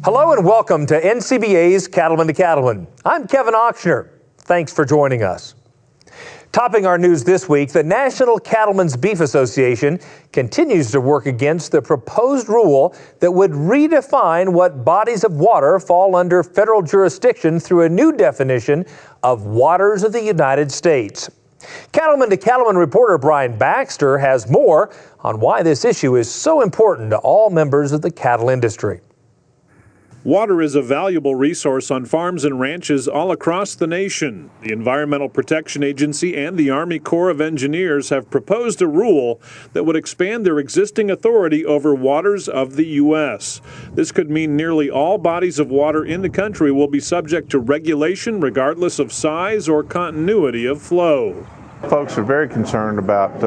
Hello and welcome to NCBA's Cattleman to Cattleman. I'm Kevin Ochsner. Thanks for joining us. Topping our news this week, the National Cattlemen's Beef Association continues to work against the proposed rule that would redefine what bodies of water fall under federal jurisdiction through a new definition of waters of the United States. Cattleman to Cattleman reporter Brian Baxter has more on why this issue is so important to all members of the cattle industry. Water is a valuable resource on farms and ranches all across the nation. The Environmental Protection Agency and the Army Corps of Engineers have proposed a rule that would expand their existing authority over waters of the U.S. This could mean nearly all bodies of water in the country will be subject to regulation regardless of size or continuity of flow. Folks are very concerned about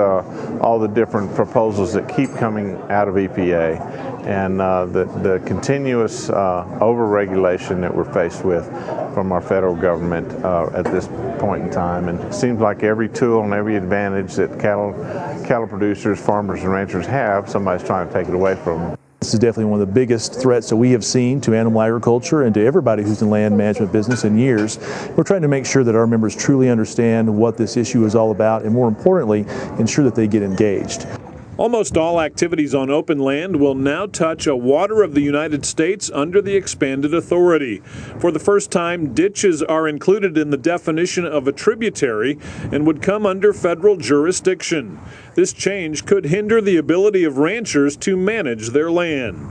all the different proposals that keep coming out of EPA and the continuous over-regulation that we're faced with from our federal government at this point in time. And it seems like every tool and every advantage that cattle producers, farmers, and ranchers have, somebody's trying to take it away from them. This is definitely one of the biggest threats that we have seen to animal agriculture and to everybody who's in land management business in years. We're trying to make sure that our members truly understand what this issue is all about and, more importantly, ensure that they get engaged. Almost all activities on open land will now touch a water of the United States under the expanded authority. For the first time, ditches are included in the definition of a tributary and would come under federal jurisdiction. This change could hinder the ability of ranchers to manage their land.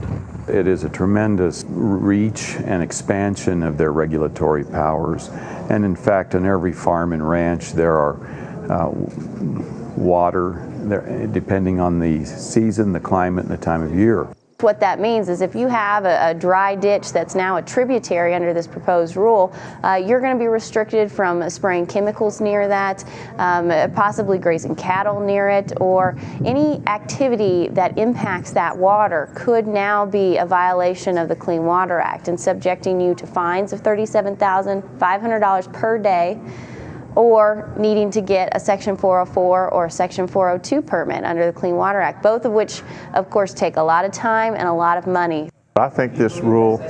It is a tremendous reach and expansion of their regulatory powers. And in fact, on every farm and ranch, there are water, depending on the season, the climate, and the time of year. What that means is if you have a dry ditch that's now a tributary under this proposed rule, you're going to be restricted from spraying chemicals near that, possibly grazing cattle near it, or any activity that impacts that water could now be a violation of the Clean Water Act and subjecting you to fines of $37,500 per day, or needing to get a Section 404 or a Section 402 permit under the Clean Water Act, both of which, of course, take a lot of time and a lot of money. I think this rule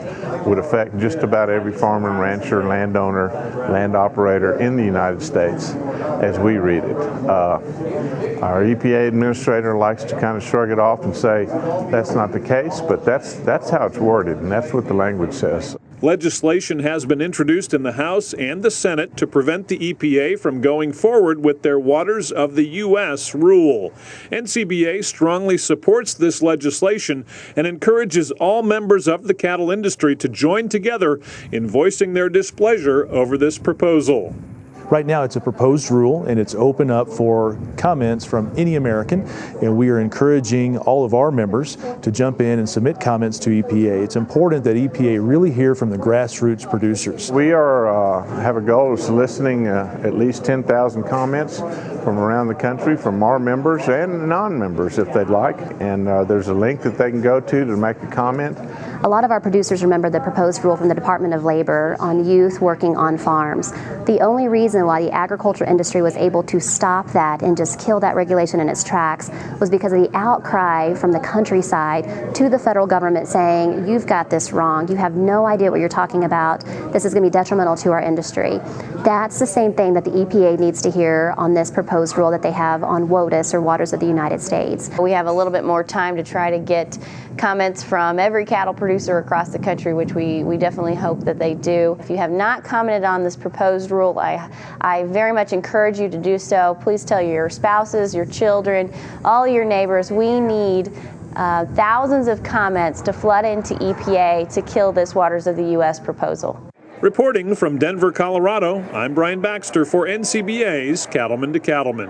would affect just about every farmer and rancher, landowner, land operator in the United States as we read it. Our EPA administrator likes to kind of shrug it off and say that's not the case, but that's how it's worded, and that's what the language says. Legislation has been introduced in the House and the Senate to prevent the EPA from going forward with their Waters of the U.S. rule. NCBA strongly supports this legislation and encourages all members of the cattle industry to join together in voicing their displeasure over this proposal. Right now it's a proposed rule and it's open up for comments from any American, and we are encouraging all of our members to jump in and submit comments to EPA. It's important that EPA really hear from the grassroots producers. We have a goal of soliciting at least 10,000 comments from around the country from our members and non-members if they'd like, and there's a link that they can go to make a comment. A lot of our producers remember the proposed rule from the Department of Labor on youth working on farms. The only reason why the agriculture industry was able to stop that and just kill that regulation in its tracks was because of the outcry from the countryside to the federal government saying, you've got this wrong, you have no idea what you're talking about, this is going to be detrimental to our industry. That's the same thing that the EPA needs to hear on this proposed rule that they have on WOTUS, or Waters of the United States. We have a little bit more time to try to get comments from every cattle producer across the country, which we definitely hope that they do. If you have not commented on this proposed rule, I very much encourage you to do so. Please tell your spouses, your children, all your neighbors. We need thousands of comments to flood into EPA to kill this Waters of the U.S. proposal. Reporting from Denver, Colorado, I'm Brian Baxter for NCBA's Cattleman to Cattleman.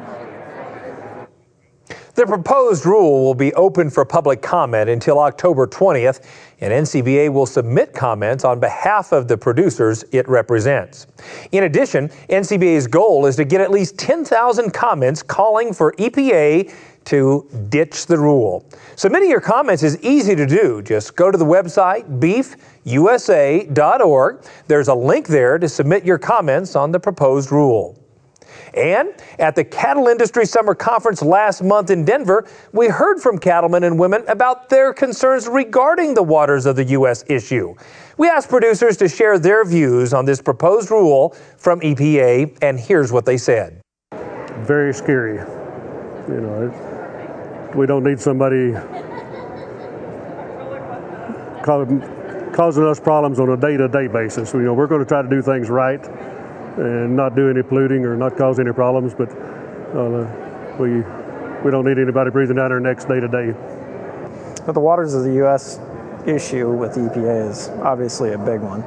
The proposed rule will be open for public comment until October 20th, and NCBA will submit comments on behalf of the producers it represents. In addition, NCBA's goal is to get at least 10,000 comments calling for EPA to ditch the rule. Submitting your comments is easy to do. Just go to the website beefusa.org. There's a link there to submit your comments on the proposed rule. And at the Cattle Industry Summer Conference last month in Denver, we heard from cattlemen and women about their concerns regarding the waters of the U.S. issue. We asked producers to share their views on this proposed rule from EPA, and here's what they said. Very scary. You know, we don't need somebody causing us problems on a day-to-day basis. You know, we're going to try to do things right and not do any polluting or not cause any problems, but we don't need anybody breathing down our necks day to day. But the waters of the U.S. issue with EPA is obviously a big one.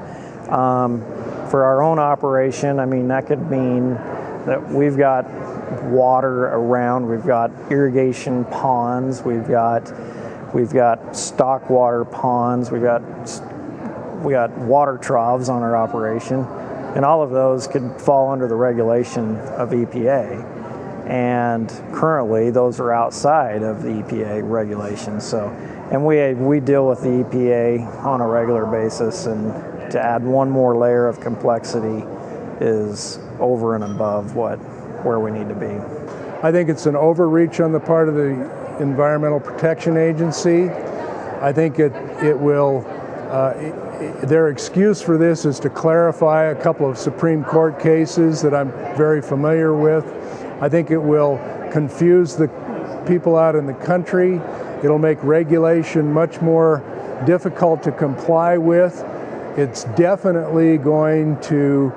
For our own operation, I mean, that could mean that we've got water around, we've got irrigation ponds, we've got stock water ponds, we got water troughs on our operation, and all of those could fall under the regulation of EPA. And currently, those are outside of the EPA regulations. So, and we deal with the EPA on a regular basis, and to add one more layer of complexity is over and above where we need to be. I think it's an overreach on the part of the Environmental Protection Agency. I think their excuse for this is to clarify a couple of Supreme Court cases that I'm very familiar with. I think it will confuse the people out in the country. It'll make regulation much more difficult to comply with. It's definitely going to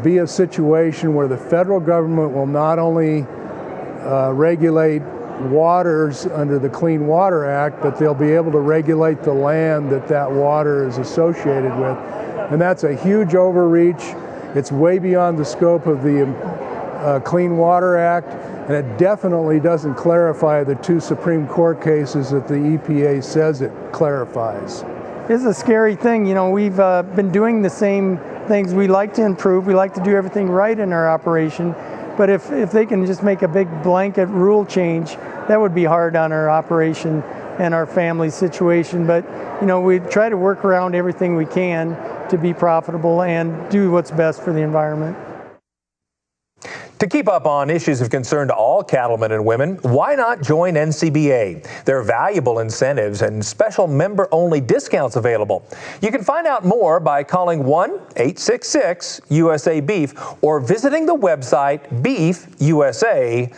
be a situation where the federal government will not only regulate waters under the Clean Water Act, but they'll be able to regulate the land that water is associated with. And that's a huge overreach. It's way beyond the scope of the Clean Water Act, and it definitely doesn't clarify the two Supreme Court cases that the EPA says it clarifies. It's a scary thing. You know, we've been doing the same things. We like to improve. We like to do everything right in our operation. But if they can just make a big blanket rule change, that would be hard on our operation and our family situation. But, you know, we try to work around everything we can to be profitable and do what's best for the environment. To keep up on issues of concern to all cattlemen and women, why not join NCBA? There are valuable incentives and special member-only discounts available. You can find out more by calling 1-866-USA-BEEF or visiting the website beefusa.org.